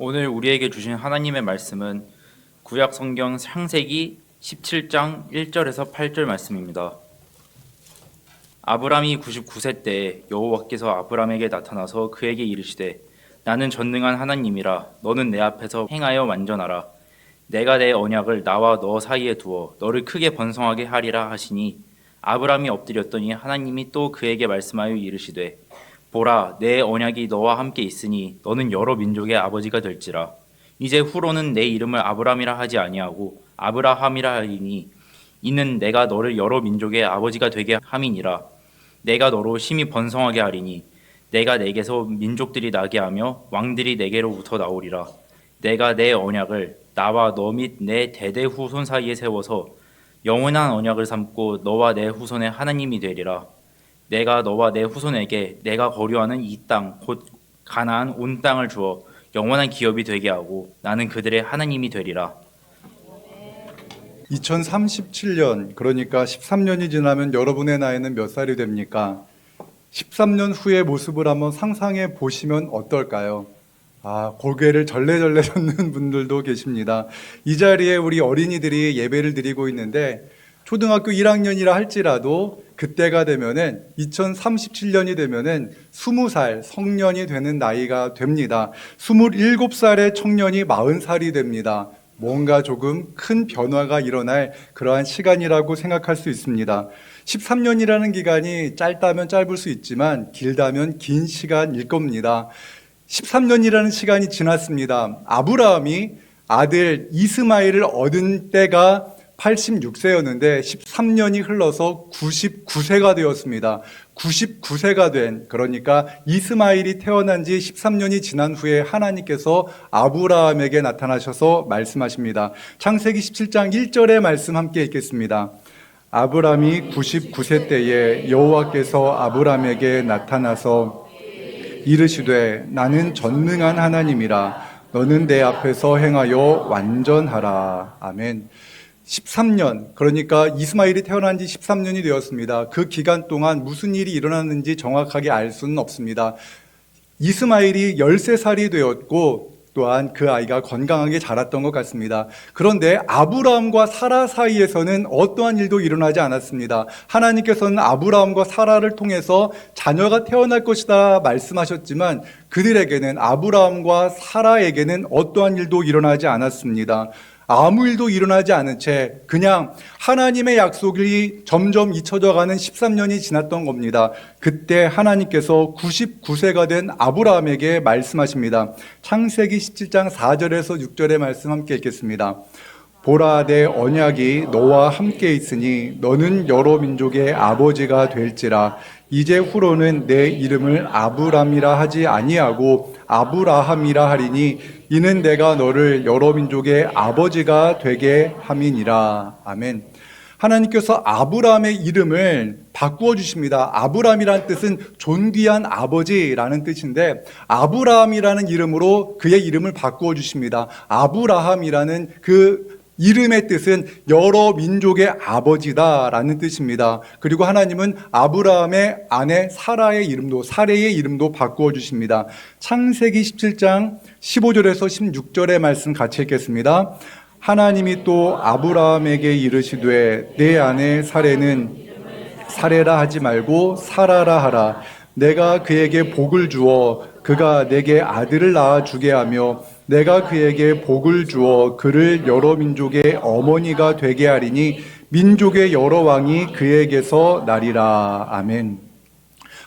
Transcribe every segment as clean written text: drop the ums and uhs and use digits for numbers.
오늘 우리에게 주신 하나님의 말씀은 구약 성경 창세기 17장 1절에서 8절 말씀입니다. 아브람이 99세 때에 여호와께서 아브람에게 나타나서 그에게 이르시되 나는 전능한 하나님이라 너는 내 앞에서 행하여 완전하라. 내가 내 언약을 나와 너 사이에 두어 너를 크게 번성하게 하리라 하시니 아브람이 엎드렸더니 하나님이 또 그에게 말씀하여 이르시되 보라, 내 언약이 너와 함께 있으니 너는 여러 민족의 아버지가 될지라. 이제 후로는 내 이름을 아브람이라 하지 아니하고 아브라함이라 하리니 이는 내가 너를 여러 민족의 아버지가 되게 함이니라. 내가 너로 심히 번성하게 하리니 내가 내게서 민족들이 나게 하며 왕들이 내게로부터 나오리라. 내가 내 언약을 나와 너 및 내 대대 후손 사이에 세워서 영원한 언약을 삼고 너와 내 후손의 하나님이 되리라. 내가 너와 내 후손에게 내가 거류하는 이 땅 곧 가나안 온 땅을 주어 영원한 기업이 되게 하고 나는 그들의 하나님이 되리라. 2037년, 그러니까 13년이 지나면 여러분의 나이는 몇 살이 됩니까? 13년 후의 모습을 한번 상상해 보시면 어떨까요? 고개를 절레절레 젓는 분들도 계십니다. 이 자리에 우리 어린이들이 예배를 드리고 있는데 초등학교 1학년이라 할지라도 그때가 되면은 2037년이 되면은 20살 성년이 되는 나이가 됩니다. 27살의 청년이 40살이 됩니다. 뭔가 조금 큰 변화가 일어날 그러한 시간이라고 생각할 수 있습니다. 13년이라는 기간이 짧다면 짧을 수 있지만 길다면 긴 시간일 겁니다. 13년이라는 시간이 지났습니다. 아브라함이 아들 이스마엘을 얻은 때가 86세였는데 13년이 흘러서 99세가 되었습니다. 99세가 된, 그러니까 이스마엘이 태어난 지 13년이 지난 후에 하나님께서 아브라함에게 나타나셔서 말씀하십니다. 창세기 17장 1절의 말씀 함께 읽겠습니다. 아브라함이 99세 때에 여호와께서 아브라함에게 나타나서 이르시되 나는 전능한 하나님이라 너는 내 앞에서 행하여 완전하라. 아멘. 13년, 그러니까 이스마엘이 태어난 지 13년이 되었습니다. 그 기간 동안 무슨 일이 일어났는지 정확하게 알 수는 없습니다. 이스마엘이 13살이 되었고 또한 그 아이가 건강하게 자랐던 것 같습니다. 그런데 아브라함과 사라 사이에서는 어떠한 일도 일어나지 않았습니다. 하나님께서는 아브라함과 사라를 통해서 자녀가 태어날 것이다 말씀하셨지만 그들에게는, 아브라함과 사라에게는 어떠한 일도 일어나지 않았습니다. 아무 일도 일어나지 않은 채 그냥 하나님의 약속이 점점 잊혀져가는 13년이 지났던 겁니다. 그때 하나님께서 99세가 된 아브라함에게 말씀하십니다. 창세기 17장 4절에서 6절의 말씀 함께 읽겠습니다. 보라, 내 언약이 너와 함께 있으니 너는 여러 민족의 아버지가 될지라. 이제 후로는 내 이름을 아브람이라 하지 아니하고 아브라함이라 하리니 이는 내가 너를 여러 민족의 아버지가 되게 함이니라. 아멘. 하나님께서 아브라함의 이름을 바꾸어 주십니다. 아브라함이라는 뜻은 존귀한 아버지라는 뜻인데 아브라함이라는 이름으로 그의 이름을 바꾸어 주십니다. 아브라함이라는 그 이름의 뜻은 여러 민족의 아버지다라는 뜻입니다. 그리고 하나님은 아브라함의 아내 사라의 이름도 바꾸어 주십니다. 창세기 17장 15절에서 16절의 말씀 같이 읽겠습니다. 하나님이 또 아브라함에게 이르시되 내 아내 사레는 사레라 하지 말고 사라라 하라. 내가 그에게 복을 주어 그가 내게 아들을 낳아 주게 하며 내가 그에게 복을 주어 그를 여러 민족의 어머니가 되게 하리니 민족의 여러 왕이 그에게서 나리라. 아멘.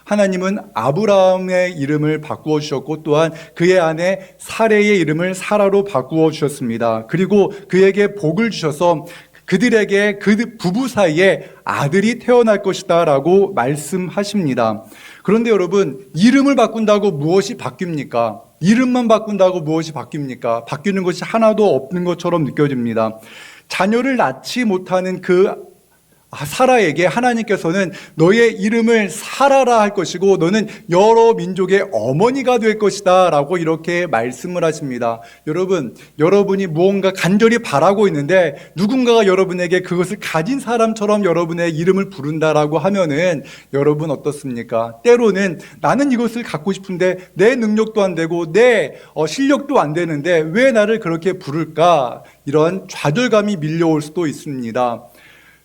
하나님은 아브라함의 이름을 바꾸어 주셨고 또한 그의 아내 사레의 이름을 사라로 바꾸어 주셨습니다. 그리고 그에게 복을 주셔서 그들에게 그 부부 사이에 아들이 태어날 것이다 라고 말씀하십니다. 그런데 여러분, 이름을 바꾼다고 무엇이 바뀝니까? 이름만 바꾼다고 무엇이 바뀝니까? 바뀌는 것이 하나도 없는 것처럼 느껴집니다. 자녀를 낳지 못하는 그 사라에게 하나님께서는 너의 이름을 사라라 할 것이고 너는 여러 민족의 어머니가 될 것이다 라고 이렇게 말씀을 하십니다. 여러분, 여러분이 무언가 간절히 바라고 있는데 누군가가 여러분에게 그것을 가진 사람처럼 여러분의 이름을 부른다라고 하면은 여러분 어떻습니까? 때로는 나는 이것을 갖고 싶은데 내 능력도 안 되고 내 실력도 안 되는데 왜 나를 그렇게 부를까? 이런 좌절감이 밀려올 수도 있습니다.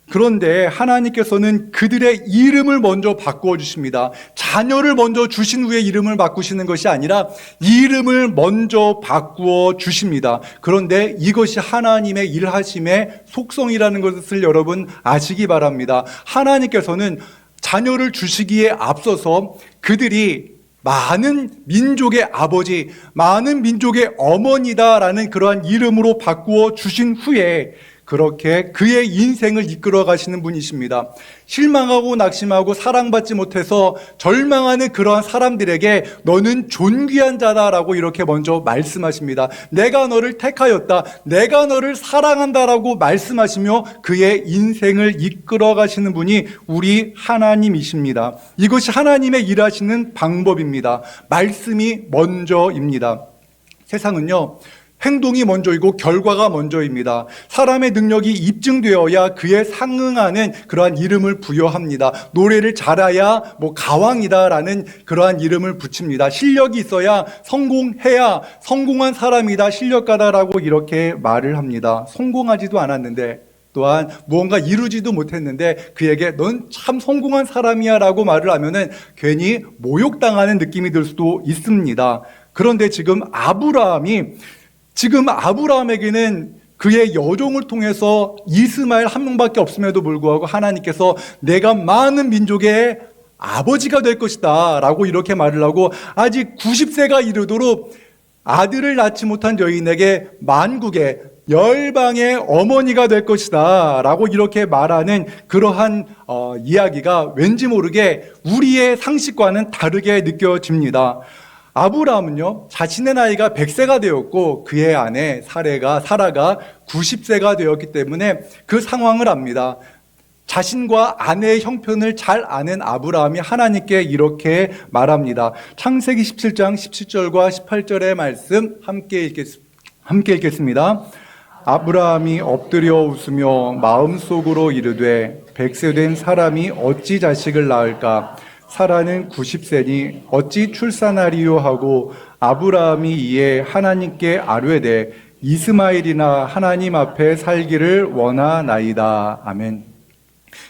그런데 하나님께서는 그들의 이름을 먼저 바꾸어 주십니다. 자녀를 먼저 주신 후에 이름을 바꾸시는 것이 아니라 이름을 먼저 바꾸어 주십니다. 그런데 이것이 하나님의 일하심의 속성이라는 것을 여러분 아시기 바랍니다. 하나님께서는 자녀를 주시기에 앞서서 그들이 많은 민족의 아버지, 많은 민족의 어머니다라는 그러한 이름으로 바꾸어 주신 후에 그렇게 그의 인생을 이끌어 가시는 분이십니다. 실망하고 낙심하고 사랑받지 못해서 절망하는 그러한 사람들에게 너는 존귀한 자다라고 이렇게 먼저 말씀하십니다. 내가 너를 택하였다. 내가 너를 사랑한다라고 말씀하시며 그의 인생을 이끌어 가시는 분이 우리 하나님이십니다. 이것이 하나님의 일하시는 방법입니다. 말씀이 먼저입니다. 세상은요, 행동이 먼저이고 결과가 먼저입니다. 사람의 능력이 입증되어야 그에 상응하는 그러한 이름을 부여합니다. 노래를 잘해야 가왕이다라는 그러한 이름을 붙입니다. 실력이 있어야 성공해야 성공한 사람이다, 실력가다라고 이렇게 말을 합니다. 성공하지도 않았는데 또한 무언가 이루지도 못했는데 그에게 넌 참 성공한 사람이야 라고 말을 하면은 괜히 모욕당하는 느낌이 들 수도 있습니다. 그런데 지금 아브라함에게는 그의 여종을 통해서 이스마엘 한 명밖에 없음에도 불구하고 하나님께서 내가 많은 민족의 아버지가 될 것이다 라고 이렇게 말을 하고 아직 90세가 이르도록 아들을 낳지 못한 여인에게 만국의 열방의 어머니가 될 것이다 라고 이렇게 말하는 그러한 이야기가 왠지 모르게 우리의 상식과는 다르게 느껴집니다. 아브라함은요, 자신의 나이가 100세가 되었고 그의 아내 사라가 90세가 되었기 때문에 그 상황을 압니다. 자신과 아내의 형편을 잘 아는 아브라함이 하나님께 이렇게 말합니다. 창세기 17장 17절과 18절의 말씀 함께 읽겠습니다. 아브라함이 엎드려 웃으며 마음속으로 이르되 100세 된 사람이 어찌 자식을 낳을까? 사라는 90세니 어찌 출산하리요 하고 아브라함이 이에 하나님께 아뢰되 이스마엘이나 하나님 앞에 살기를 원하나이다. 아멘.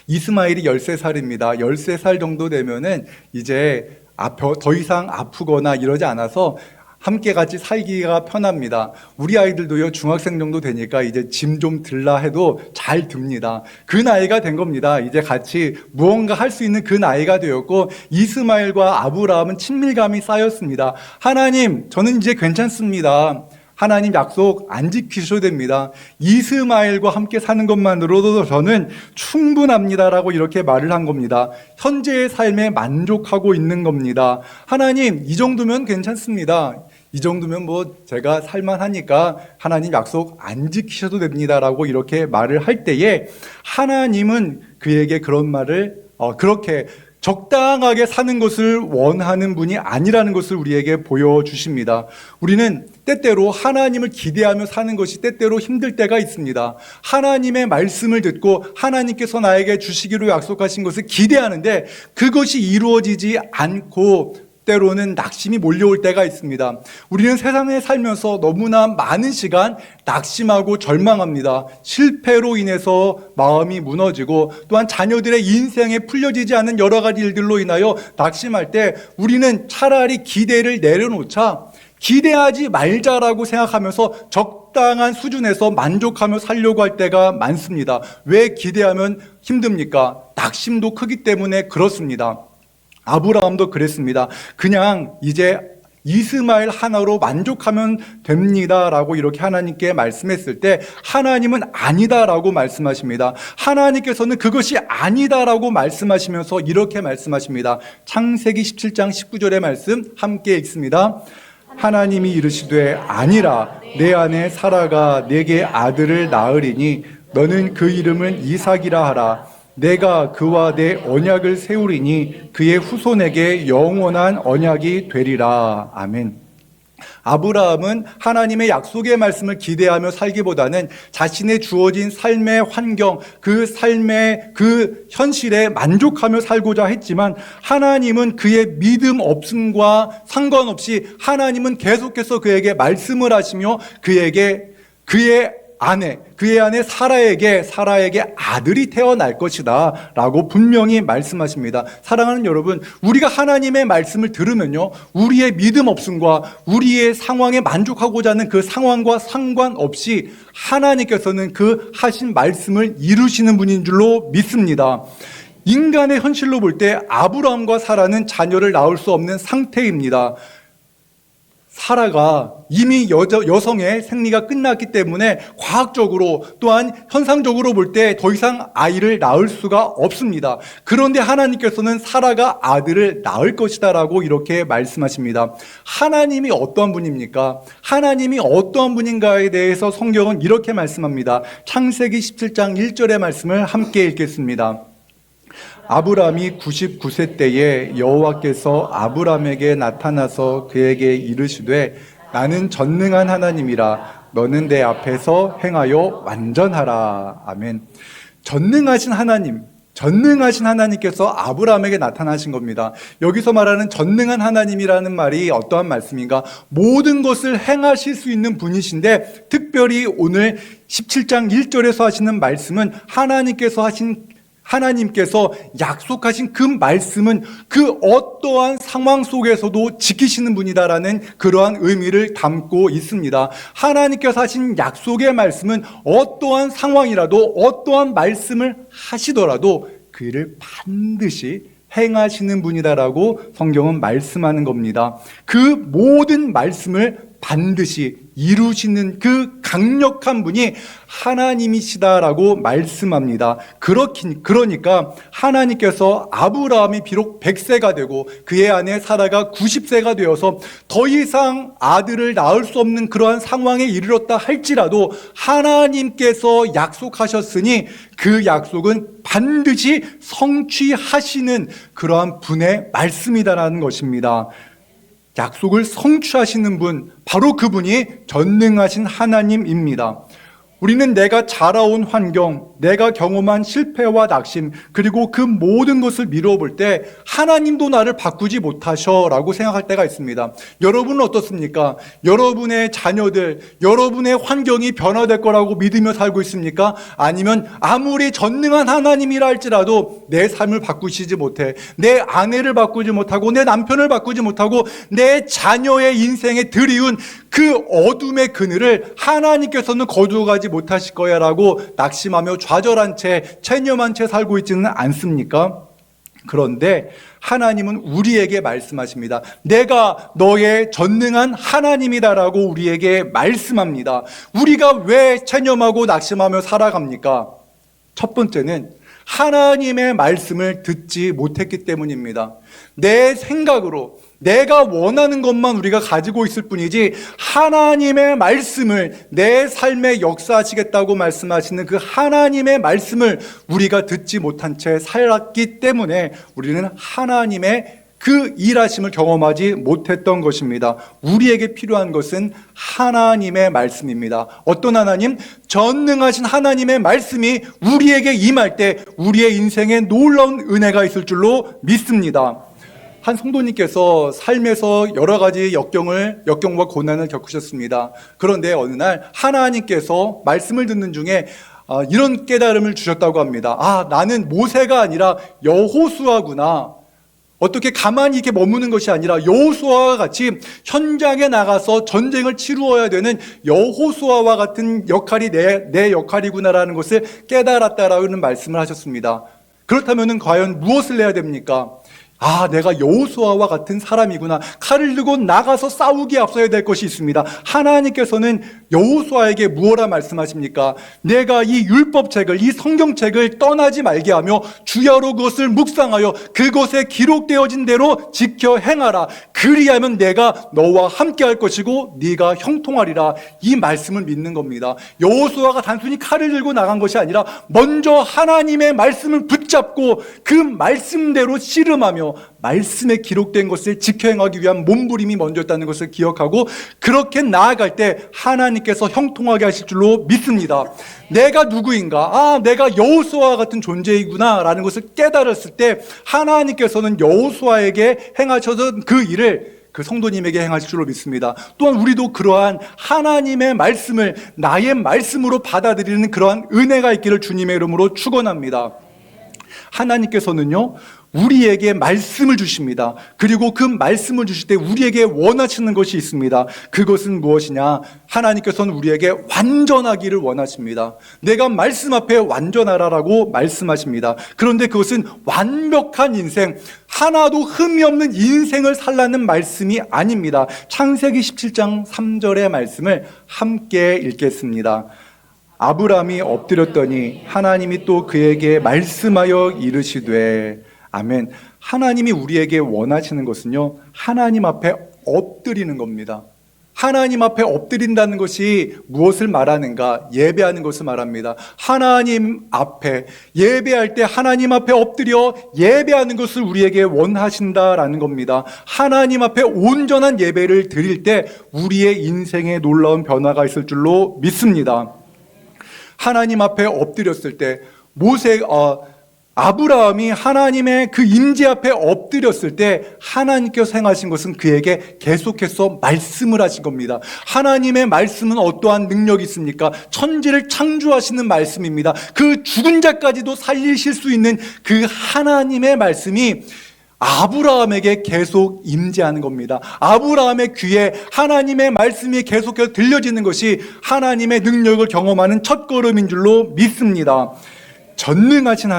이스마엘이 13살입니다. 13살 정도 되면은 이제 더 이상 아프거나 이러지 않아서 함께 같이 살기가 편합니다. 우리 아이들도요, 중학생 정도 되니까 이제 짐 좀 들라 해도 잘 듭니다. 그 나이가 된 겁니다. 이제 같이 무언가 할 수 있는 그 나이가 되었고 이스마엘과 아브라함은 친밀감이 쌓였습니다. 하나님, 저는 이제 괜찮습니다. 하나님 약속 안 지키셔도 됩니다. 이스마엘과 함께 사는 것만으로도 저는 충분합니다라고 이렇게 말을 한 겁니다. 현재의 삶에 만족하고 있는 겁니다. 하나님, 이 정도면 괜찮습니다. 이 정도면 제가 살만하니까 하나님 약속 안 지키셔도 됩니다라고 이렇게 말을 할 때에 하나님은 그에게 그런 말을 그렇게 적당하게 사는 것을 원하는 분이 아니라는 것을 우리에게 보여주십니다. 우리는 때때로 하나님을 기대하며 사는 것이 때때로 힘들 때가 있습니다. 하나님의 말씀을 듣고 하나님께서 나에게 주시기로 약속하신 것을 기대하는데 그것이 이루어지지 않고 때로는 낙심이 몰려올 때가 있습니다. 우리는 세상에 살면서 너무나 많은 시간 낙심하고 절망합니다. 실패로 인해서 마음이 무너지고 또한 자녀들의 인생에 풀려지지 않는 여러 가지 일들로 인하여 낙심할 때 우리는 차라리 기대를 내려놓자 기대하지 말자라고 생각하면서 적당한 수준에서 만족하며 살려고 할 때가 많습니다. 왜 기대하면 힘듭니까? 낙심도 크기 때문에 그렇습니다. 아브라함도 그랬습니다. 그냥 이제 이스마엘 하나로 만족하면 됩니다라고 이렇게 하나님께 말씀했을 때 하나님은 아니다라고 말씀하십니다. 하나님께서는 그것이 아니다라고 말씀하시면서 이렇게 말씀하십니다. 창세기 17장 19절의 말씀 함께 읽습니다. 하나님이 이르시되 아니라 내 아내 사라가 내게 아들을 낳으리니 너는 그 이름을 이삭이라 하라. 내가 그와 내 언약을 세우리니 그의 후손에게 영원한 언약이 되리라. 아멘. 아브라함은 하나님의 약속의 말씀을 기대하며 살기보다는 자신의 주어진 삶의 환경, 그 삶의 그 현실에 만족하며 살고자 했지만 하나님은 그의 믿음 없음과 상관없이 하나님은 계속해서 그에게 말씀을 하시며 그의 아내 사라에게 아들이 태어날 것이다 라고 분명히 말씀하십니다. 사랑하는 여러분, 우리가 하나님의 말씀을 들으면요, 우리의 믿음 없음과 우리의 상황에 만족하고자 하는 그 상황과 상관없이 하나님께서는 그 하신 말씀을 이루시는 분인 줄로 믿습니다. 인간의 현실로 볼 때 아브라함과 사라는 자녀를 낳을 수 없는 상태입니다. 사라가 이미 여성의 생리가 끝났기 때문에 과학적으로 또한 현상적으로 볼 때 더 이상 아이를 낳을 수가 없습니다. 그런데 하나님께서는 사라가 아들을 낳을 것이다 라고 이렇게 말씀하십니다. 하나님이 어떠한 분입니까? 하나님이 어떠한 분인가에 대해서 성경은 이렇게 말씀합니다. 창세기 17장 1절의 말씀을 함께 읽겠습니다. 아브람이 99세 때에 여호와께서 아브람에게 나타나서 그에게 이르시되 나는 전능한 하나님이라 너는 내 앞에서 행하여 완전하라. 아멘. 전능하신 하나님께서 아브람에게 나타나신 겁니다. 여기서 말하는 전능한 하나님이라는 말이 어떠한 말씀인가? 모든 것을 행하실 수 있는 분이신데 특별히 오늘 17장 1절에서 하시는 말씀은 하나님께서 약속하신 그 말씀은 그 어떠한 상황 속에서도 지키시는 분이다라는 그러한 의미를 담고 있습니다. 하나님께서 하신 약속의 말씀은 어떠한 상황이라도 어떠한 말씀을 하시더라도 그 일을 반드시 행하시는 분이다라고 성경은 말씀하는 겁니다. 그 모든 말씀을 반드시 이루시는 그 강력한 분이 하나님이시다라고 말씀합니다. 그러니까 하나님께서 아브라함이 비록 100세가 되고 그의 아내 사라가 90세가 되어서 더 이상 아들을 낳을 수 없는 그러한 상황에 이르렀다 할지라도 하나님께서 약속하셨으니 그 약속은 반드시 성취하시는 그러한 분의 말씀이다라는 것입니다. 약속을 성취하시는 분, 바로 그분이 전능하신 하나님입니다. 우리는 내가 자라온 환경, 내가 경험한 실패와 낙심, 그리고 그 모든 것을 미루어 볼 때 하나님도 나를 바꾸지 못하셔라고 생각할 때가 있습니다. 여러분은 어떻습니까? 여러분의 자녀들, 여러분의 환경이 변화될 거라고 믿으며 살고 있습니까? 아니면 아무리 전능한 하나님이라 할지라도 내 삶을 바꾸시지 못해, 내 아내를 바꾸지 못하고 내 남편을 바꾸지 못하고 내 자녀의 인생에 들이운 그 어둠의 그늘을 하나님께서는 거두어가지 못하실 거야 라고 낙심하며 좌절한 채 체념한 채 살고 있지는 않습니까? 그런데 하나님은 우리에게 말씀하십니다. 내가 너의 전능한 하나님이다라고 우리에게 말씀합니다. 우리가 왜 체념하고 낙심하며 살아갑니까? 첫 번째는 하나님의 말씀을 듣지 못했기 때문입니다. 내 생각으로 내가 원하는 것만 우리가 가지고 있을 뿐이지 하나님의 말씀을 내 삶에 역사하시겠다고 말씀하시는 그 하나님의 말씀을 우리가 듣지 못한 채 살았기 때문에 우리는 하나님의 그 일하심을 경험하지 못했던 것입니다. 우리에게 필요한 것은 하나님의 말씀입니다. 어떤 하나님? 전능하신 하나님의 말씀이 우리에게 임할 때 우리의 인생에 놀라운 은혜가 있을 줄로 믿습니다. 한 성도님께서 삶에서 여러 가지 역경과 고난을 겪으셨습니다. 그런데 어느 날 하나님께서 말씀을 듣는 중에 이런 깨달음을 주셨다고 합니다. 아, 나는 모세가 아니라 여호수아구나. 어떻게 가만히 이렇게 머무는 것이 아니라 여호수아와 같이 현장에 나가서 전쟁을 치루어야 되는 여호수아와 같은 역할이 내 역할이구나라는 것을 깨달았다라는 말씀을 하셨습니다. 그렇다면 과연 무엇을 해야 됩니까? 아, 내가 여호수아와 같은 사람이구나. 칼을 들고 나가서 싸우기에 앞서야 될 것이 있습니다. 하나님께서는 여호수아에게 무엇라 말씀하십니까? 내가 이 율법책을, 이 성경책을 떠나지 말게 하며 주야로 그것을 묵상하여 그것에 기록되어진 대로 지켜 행하라. 그리하면 내가 너와 함께 할 것이고 네가 형통하리라. 이 말씀을 믿는 겁니다. 여호수아가 단순히 칼을 들고 나간 것이 아니라 먼저 하나님의 말씀을 붙잡고 그 말씀대로 씨름하며 말씀에 기록된 것을 지켜 행하기 위한 몸부림이 먼저였다는 것을 기억하고 그렇게 나아갈 때 하나님께서 형통하게 하실 줄로 믿습니다. 내가 누구인가? 아, 내가 여호수아와 같은 존재이구나 라는 것을 깨달았을 때 하나님께서는 여호수아에게 행하셔던 그 일을 그 성도님에게 행하실 줄로 믿습니다. 또한 우리도 그러한 하나님의 말씀을 나의 말씀으로 받아들이는 그러한 은혜가 있기를 주님의 이름으로 축원합니다. 하나님께서는요, 우리에게 말씀을 주십니다. 그리고 그 말씀을 주실 때 우리에게 원하시는 것이 있습니다. 그것은 무엇이냐? 하나님께서는 우리에게 완전하기를 원하십니다. 내가 말씀 앞에 완전하라라고 말씀하십니다. 그런데 그것은 완벽한 인생, 하나도 흠이 없는 인생을 살라는 말씀이 아닙니다. 창세기 17장 3절의 말씀을 함께 읽겠습니다. 아브라함이 엎드렸더니 하나님이 또 그에게 말씀하여 이르시되, 아멘. 하나님이 우리에게 원하시는 것은요, 하나님 앞에 엎드리는 겁니다. 하나님 앞에 엎드린다는 것이 무엇을 말하는가? 예배하는 것을 말합니다. 하나님 앞에 예배할 때 하나님 앞에 엎드려 예배하는 것을 우리에게 원하신다라는 겁니다. 하나님 앞에 온전한 예배를 드릴 때 우리의 인생에 놀라운 변화가 있을 줄로 믿습니다. 하나님 앞에 엎드렸을 때 아브라함이 하나님의 그 임재 앞에 엎드렸을 때 하나님께서 행하신 것은 그에게 계속해서 말씀을 하신 겁니다. 하나님의 말씀은 어떠한 능력이 있습니까? 천지를 창조하시는 말씀입니다. 그 죽은 자까지도 살리실 수 있는 그 하나님의 말씀이 아브라함에게 계속 임재하는 겁니다. 아브라함의 귀에 하나님의 말씀이 계속해서 들려지는 것이 하나님의 능력을 경험하는 첫걸음인 줄로 믿습니다. 전능하신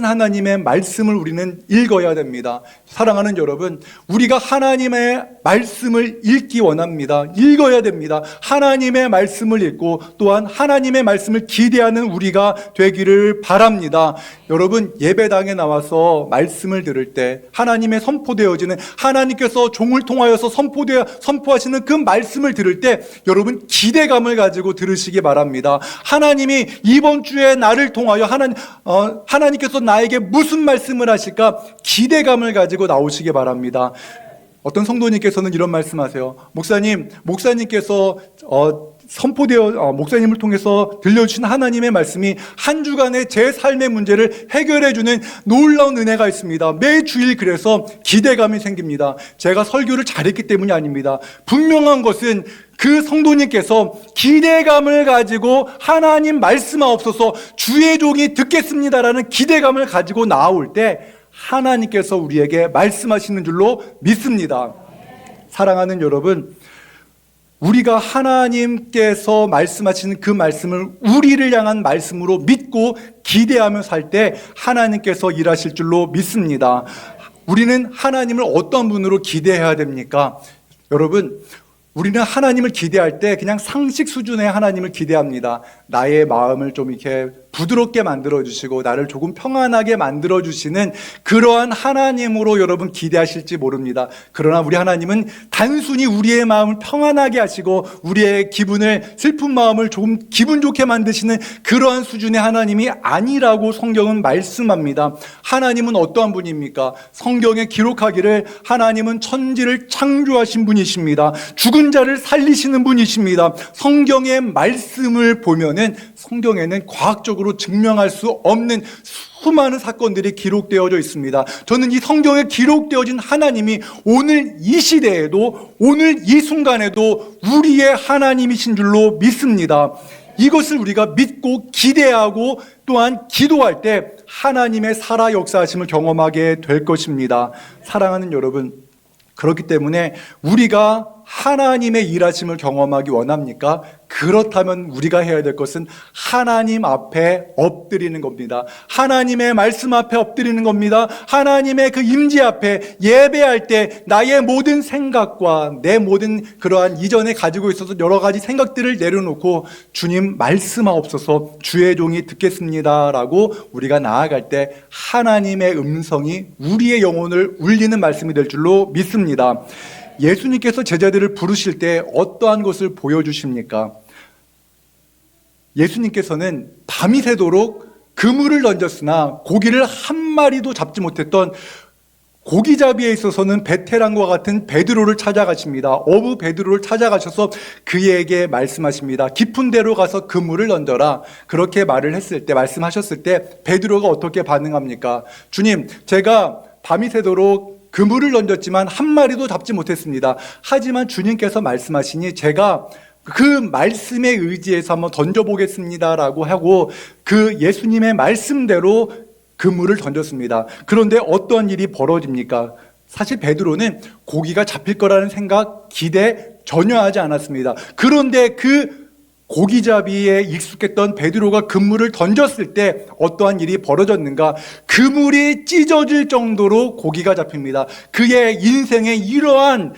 하나님의 말씀을 우리는 읽어야 됩니다. 사랑하는 여러분, 우리가 하나님의 말씀을 읽기 원합니다. 읽어야 됩니다. 하나님의 말씀을 읽고 또한 하나님의 말씀을 기대하는 우리가 되기를 바랍니다. 여러분, 예배당에 나와서 말씀을 들을 때 하나님의 선포되어지는, 하나님께서 종을 통하여서 선포하시는 그 말씀을 들을 때 여러분 기대감을 가지고 들으시기 바랍니다. 하나님이 이번 주에 나를 통하여 하나님께서 나에게 무슨 말씀을 하실까 기대감을 가지고 나오시기 바랍니다. 어떤 성도님께서는 이런 말씀하세요. 목사님께서 목사님을 통해서 들려주신 하나님의 말씀이 한 주간의 제 삶의 문제를 해결해주는 놀라운 은혜가 있습니다. 매주일 그래서 기대감이 생깁니다. 제가 설교를 잘했기 때문이 아닙니다. 분명한 것은 그 성도님께서 기대감을 가지고 하나님 말씀하옵소서 주의 종이 듣겠습니다라는 기대감을 가지고 나올 때 하나님께서 우리에게 말씀하시는 줄로 믿습니다. 사랑하는 여러분, 우리가 하나님께서 말씀하시는 그 말씀을 우리를 향한 말씀으로 믿고 기대하며 살 때 하나님께서 일하실 줄로 믿습니다. 우리는 하나님을 어떤 분으로 기대해야 됩니까? 여러분, 우리는 하나님을 기대할 때 그냥 상식 수준의 하나님을 기대합니다. 나의 마음을 좀 이렇게 부드럽게 만들어주시고 나를 조금 평안하게 만들어주시는 그러한 하나님으로 여러분 기대하실지 모릅니다. 그러나 우리 하나님은 단순히 우리의 마음을 평안하게 하시고 우리의 슬픈 마음을 조금 기분 좋게 만드시는 그러한 수준의 하나님이 아니라고 성경은 말씀합니다. 하나님은 어떠한 분입니까? 성경에 기록하기를 하나님은 천지를 창조하신 분이십니다. 죽은 자를 살리시는 분이십니다. 성경의 말씀을 보면은 성경에는 과학적으로 증명할 수 없는 수많은 사건들이 기록되어져 있습니다. 저는 이 성경에 기록되어진 하나님이 오늘 이 시대에도 오늘 이 순간에도 우리의 하나님이신 줄로 믿습니다. 이것을 우리가 믿고 기대하고 또한 기도할 때 하나님의 살아 역사하심을 경험하게 될 것입니다. 사랑하는 여러분, 그렇기 때문에 우리가 하나님의 일하심을 경험하기 원합니까? 그렇다면 우리가 해야 될 것은 하나님 앞에 엎드리는 겁니다. 하나님의 말씀 앞에 엎드리는 겁니다. 하나님의 그 임재 앞에 예배할 때 나의 모든 생각과 내 모든 그러한 이전에 가지고 있어서 여러 가지 생각들을 내려놓고 주님 말씀하옵소서, 주의 종이 듣겠습니다라고 우리가 나아갈 때 하나님의 음성이 우리의 영혼을 울리는 말씀이 될 줄로 믿습니다. 예수님께서 제자들을 부르실 때 어떠한 것을 보여주십니까? 예수님께서는 밤이 새도록 그물을 던졌으나 고기를 한 마리도 잡지 못했던 고기잡이에 있어서는 베테랑과 같은 베드로를 찾아가십니다. 어부 베드로를 찾아가셔서 그에게 말씀하십니다. 깊은 데로 가서 그물을 던져라. 그렇게 말씀하셨을 때 베드로가 어떻게 반응합니까? 주님, 제가 밤이 새도록 그물을 던졌지만 한 마리도 잡지 못했습니다. 하지만 주님께서 말씀하시니 제가 그 말씀에 의지해서 한번 던져보겠습니다라고 하고 그 예수님의 말씀대로 그물을 던졌습니다. 그런데 어떤 일이 벌어집니까? 사실 베드로는 고기가 잡힐 거라는 생각, 기대 전혀 하지 않았습니다. 그런데 그 고기잡이에 익숙했던 베드로가 그물을 던졌을 때 어떠한 일이 벌어졌는가? 그물이 찢어질 정도로 고기가 잡힙니다. 그의 인생에 이러한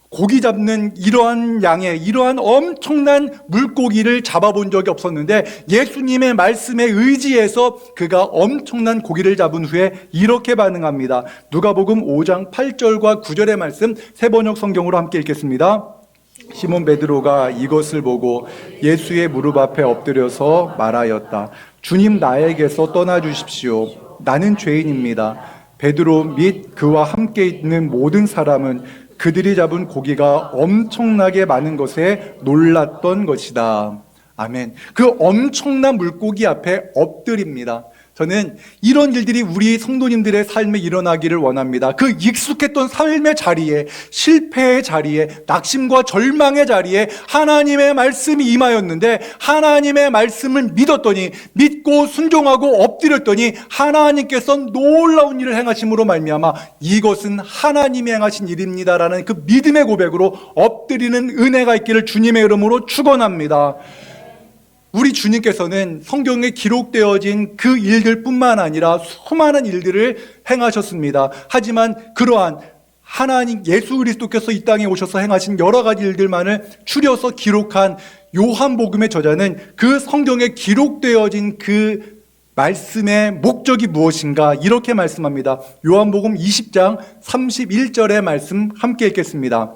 고기 잡는 이러한 양의 이러한 엄청난 물고기를 잡아본 적이 없었는데 예수님의 말씀에 의지해서 그가 엄청난 고기를 잡은 후에 이렇게 반응합니다. 누가복음 5장 8절과 9절의 말씀 세번역 성경으로 함께 읽겠습니다. 시몬 베드로가 이것을 보고 예수의 무릎 앞에 엎드려서 말하였다. 주님, 나에게서 떠나 주십시오. 나는 죄인입니다. 베드로 및 그와 함께 있는 모든 사람은 그들이 잡은 고기가 엄청나게 많은 것에 놀랐던 것이다. 아멘. 그 엄청난 물고기 앞에 엎드립니다. 저는 이런 일들이 우리 성도님들의 삶에 일어나기를 원합니다. 그 익숙했던 삶의 자리에, 실패의 자리에, 낙심과 절망의 자리에 하나님의 말씀이 임하였는데 하나님의 말씀을 믿고 순종하고 엎드렸더니 하나님께서 놀라운 일을 행하심으로 말미암아 이것은 하나님이 행하신 일입니다라는 그 믿음의 고백으로 엎드리는 은혜가 있기를 주님의 이름으로 축원합니다. 우리 주님께서는 성경에 기록되어진 그 일들뿐만 아니라 수많은 일들을 행하셨습니다. 하지만 그러한 하나님 예수 그리스도께서 이 땅에 오셔서 행하신 여러 가지 일들만을 추려서 기록한 요한복음의 저자는 그 성경에 기록되어진 그 말씀의 목적이 무엇인가 이렇게 말씀합니다. 요한복음 20장 31절의 말씀 함께 읽겠습니다.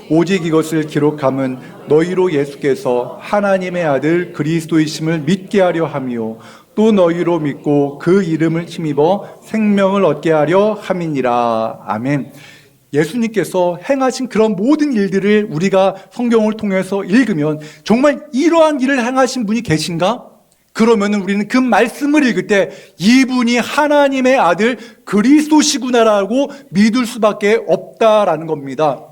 오직 이것을 기록함은 너희로 예수께서 하나님의 아들 그리스도이심을 믿게 하려 함이요 또 너희로 믿고 그 이름을 힘입어 생명을 얻게 하려 함이니라. 아멘. 예수님께서 행하신 그런 모든 일들을 우리가 성경을 통해서 읽으면 정말 이러한 일을 행하신 분이 계신가? 그러면 우리는 그 말씀을 읽을 때 이분이 하나님의 아들 그리스도시구나라고 믿을 수밖에 없다라는 겁니다.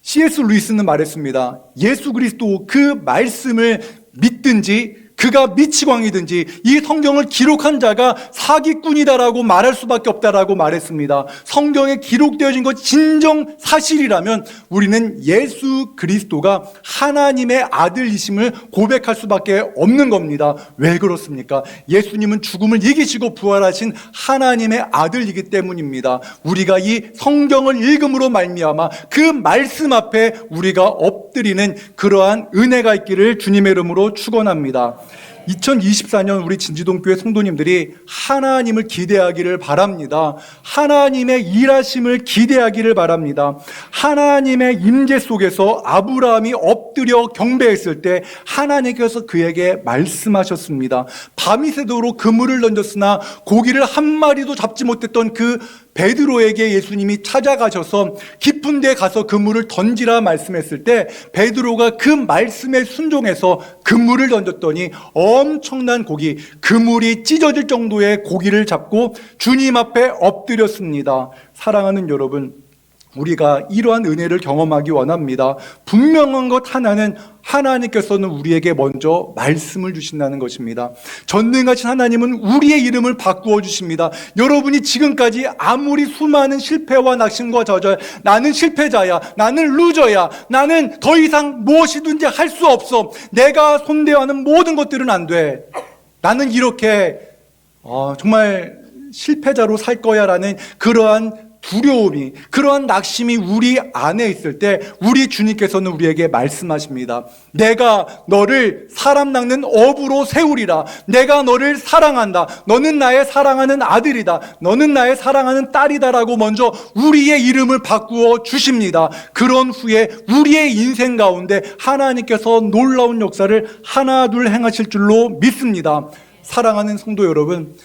C.S. 루이스는 말했습니다. 예수 그리스도 그 말씀을 믿든지 그가 미치광이든지 이 성경을 기록한 자가 사기꾼이다라고 말할 수밖에 없다라고 말했습니다. 성경에 기록되어진 것 진정 사실이라면 우리는 예수 그리스도가 하나님의 아들이심을 고백할 수밖에 없는 겁니다. 왜 그렇습니까? 예수님은 죽음을 이기시고 부활하신 하나님의 아들이기 때문입니다. 우리가 이 성경을 읽음으로 말미암아 그 말씀 앞에 우리가 엎드리는 그러한 은혜가 있기를 주님의 이름으로 축원합니다. 2024년 우리 진지동교회 성도님들이 하나님을 기대하기를 바랍니다. 하나님의 일하심을 기대하기를 바랍니다. 하나님의 임재 속에서 아브라함이 엎드려 경배했을 때 하나님께서 그에게 말씀하셨습니다. 밤이 새도록 그물을 던졌으나 고기를 한 마리도 잡지 못했던 그 베드로에게 예수님이 찾아가셔서 깊은 데 가서 그물을 던지라 말씀했을 때 베드로가 그 말씀에 순종해서 그물을 던졌더니 엄청난 고기, 그물이 찢어질 정도의 고기를 잡고 주님 앞에 엎드렸습니다. 사랑하는 여러분, 우리가 이러한 은혜를 경험하기 원합니다. 분명한 것 하나는 하나님께서는 우리에게 먼저 말씀을 주신다는 것입니다. 전능하신 하나님은 우리의 이름을 바꾸어 주십니다. 여러분이 지금까지 아무리 수많은 실패와 낙심과 저절, 나는 실패자야, 나는 루저야, 나는 더 이상 무엇이든지 할 수 없어, 내가 손대어 하는 모든 것들은 안 돼, 나는 이렇게 정말 실패자로 살 거야 라는 그러한 두려움이, 그러한 낙심이 우리 안에 있을 때 우리 주님께서는 우리에게 말씀하십니다. 내가 너를 사람 낚는 어부로 세우리라. 내가 너를 사랑한다. 너는 나의 사랑하는 아들이다. 너는 나의 사랑하는 딸이다라고 먼저 우리의 이름을 바꾸어 주십니다. 그런 후에 우리의 인생 가운데 하나님께서 놀라운 역사를 하나 둘 행하실 줄로 믿습니다. 사랑하는 성도 여러분,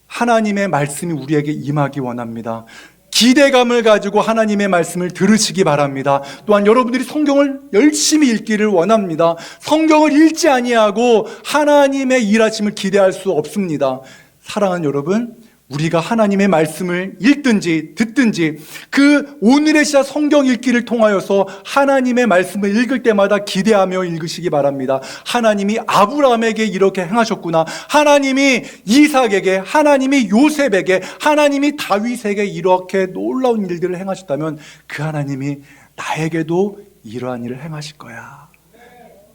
하나님의 말씀이 우리에게 임하기 원합니다. 기대감을 가지고 하나님의 말씀을 들으시기 바랍니다. 또한 여러분들이 성경을 열심히 읽기를 원합니다. 성경을 읽지 아니하고 하나님의 일하심을 기대할 수 없습니다. 사랑하는 여러분, 우리가 하나님의 말씀을 읽든지 듣든지 그 오늘의 시작 성경 읽기를 통하여서 하나님의 말씀을 읽을 때마다 기대하며 읽으시기 바랍니다. 하나님이 아브라함에게 이렇게 행하셨구나, 하나님이 이삭에게, 하나님이 요셉에게, 하나님이 다윗에게 이렇게 놀라운 일들을 행하셨다면 그 하나님이 나에게도 이러한 일을 행하실 거야,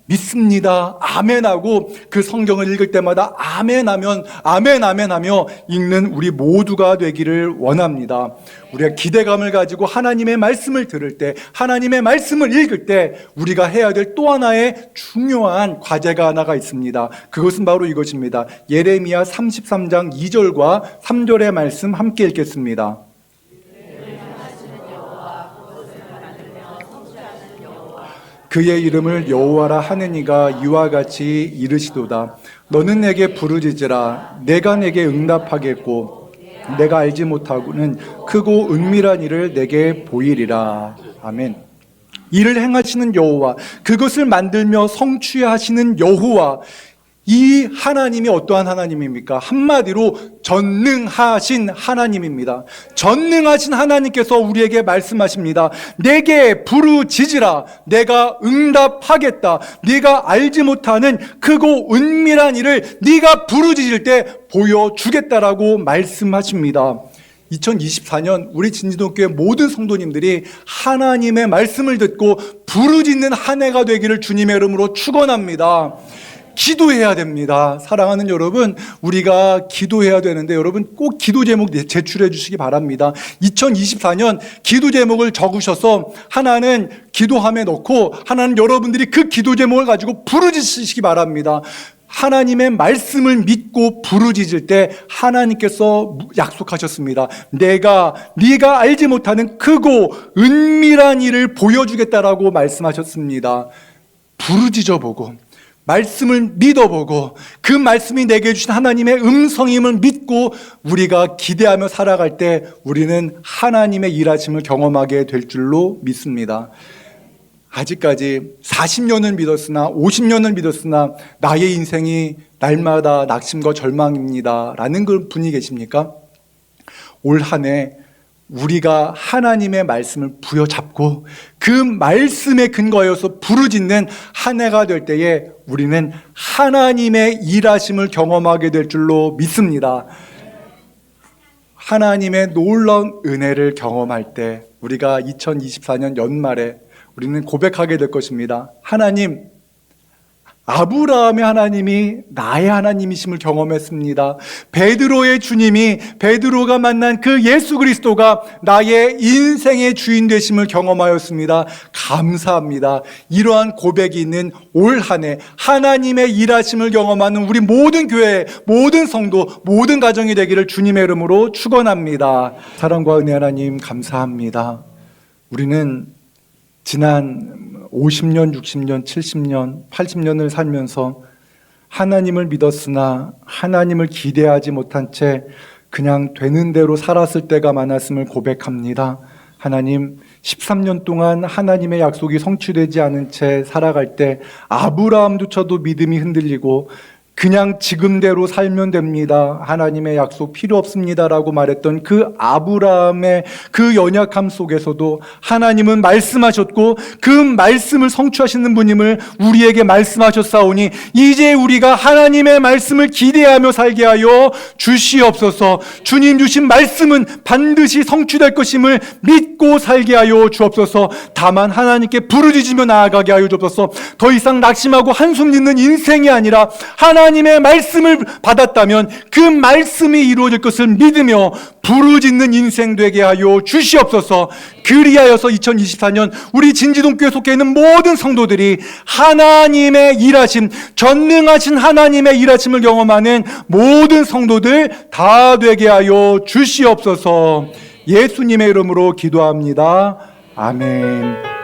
믿습니다. 아멘하고 그 성경을 읽을 때마다 아멘하면 아멘 아멘하며 읽는 우리 모두가 되기를 원합니다. 우리가 기대감을 가지고 하나님의 말씀을 들을 때, 하나님의 말씀을 읽을 때 우리가 해야 될 또 하나의 중요한 과제가 하나가 있습니다. 그것은 바로 이것입니다. 예레미야 33장 2절과 3절의 말씀 함께 읽겠습니다. 그의 이름을 여호와라 하느니가 이와 같이 이르시도다. 너는 내게 부르짖으라. 내가 내게 응답하겠고 내가 알지 못하고는 크고 은밀한 일을 내게 보이리라. 아멘. 이를 행하시는 여호와, 그것을 만들며 성취하시는 여호와, 이 하나님이 어떠한 하나님입니까? 한마디로 전능하신 하나님입니다. 전능하신 하나님께서 우리에게 말씀하십니다. 내게 부르짖으라. 내가 응답하겠다. 네가 알지 못하는 크고 은밀한 일을 네가 부르짖을 때 보여주겠다라고 말씀하십니다. 2024년 우리 진지동교회 모든 성도님들이 하나님의 말씀을 듣고 부르짖는 한 해가 되기를 주님의 이름으로 축원합니다. 기도해야 됩니다. 사랑하는 여러분, 우리가 기도해야 되는데 여러분 꼭 기도 제목 제출해 주시기 바랍니다. 2024년 기도 제목을 적으셔서 하나는 기도함에 넣고 하나는 여러분들이 그 기도 제목을 가지고 부르짖으시기 바랍니다. 하나님의 말씀을 믿고 부르짖을 때 하나님께서 약속하셨습니다. 네가 알지 못하는 크고 은밀한 일을 보여주겠다라고 말씀하셨습니다. 부르짖어보고 말씀을 믿어보고 그 말씀이 내게 주신 하나님의 음성임을 믿고 우리가 기대하며 살아갈 때 우리는 하나님의 일하심을 경험하게 될 줄로 믿습니다. 아직까지 40년을 믿었으나 50년을 믿었으나 나의 인생이 날마다 낙심과 절망입니다 라는 분이 계십니까? 올 한 해 우리가 하나님의 말씀을 부여잡고 그 말씀에 근거하여서 부르짖는 한 해가 될 때에 우리는 하나님의 일하심을 경험하게 될 줄로 믿습니다. 하나님의 놀라운 은혜를 경험할 때 우리가 2024년 연말에 우리는 고백하게 될 것입니다. 하나님, 아브라함의 하나님이 나의 하나님이심을 경험했습니다. 베드로의 주님이, 베드로가 만난 그 예수 그리스도가 나의 인생의 주인 되심을 경험하였습니다. 감사합니다. 이러한 고백이 있는 올 한 해 하나님의 일하심을 경험하는 우리 모든 교회, 모든 성도, 모든 가정이 되기를 주님의 이름으로 축원합니다. 사랑과 은혜 하나님 감사합니다. 우리는 지난 50년, 60년, 70년, 80년을 살면서 하나님을 믿었으나 하나님을 기대하지 못한 채 그냥 되는 대로 살았을 때가 많았음을 고백합니다. 하나님, 13년 동안 하나님의 약속이 성취되지 않은 채 살아갈 때 아브라함조차도 믿음이 흔들리고 그냥 지금대로 살면 됩니다. 하나님의 약속 필요 없습니다라고 말했던 그 아브라함의 그 연약함 속에서도 하나님은 말씀하셨고 그 말씀을 성취하시는 분임을 우리에게 말씀하셨사오니 이제 우리가 하나님의 말씀을 기대하며 살게 하여 주시옵소서. 주님 주신 말씀은 반드시 성취될 것임을 믿고 살게 하여 주옵소서. 다만 하나님께 부르짖으며 나아가게 하여 주옵소서. 더 이상 낙심하고 한숨 짓는 인생이 아니라 하나님의 말씀을 받았다면 그 말씀이 이루어질 것을 믿으며 부르짖는 인생 되게 하여 주시옵소서. 그리하여서 2024년 우리 진지동교회 속해 있는 모든 성도들이 하나님의 일하심, 전능하신 하나님의 일하심을 경험하는 모든 성도들 다 되게 하여 주시옵소서. 예수님의 이름으로 기도합니다. 아멘.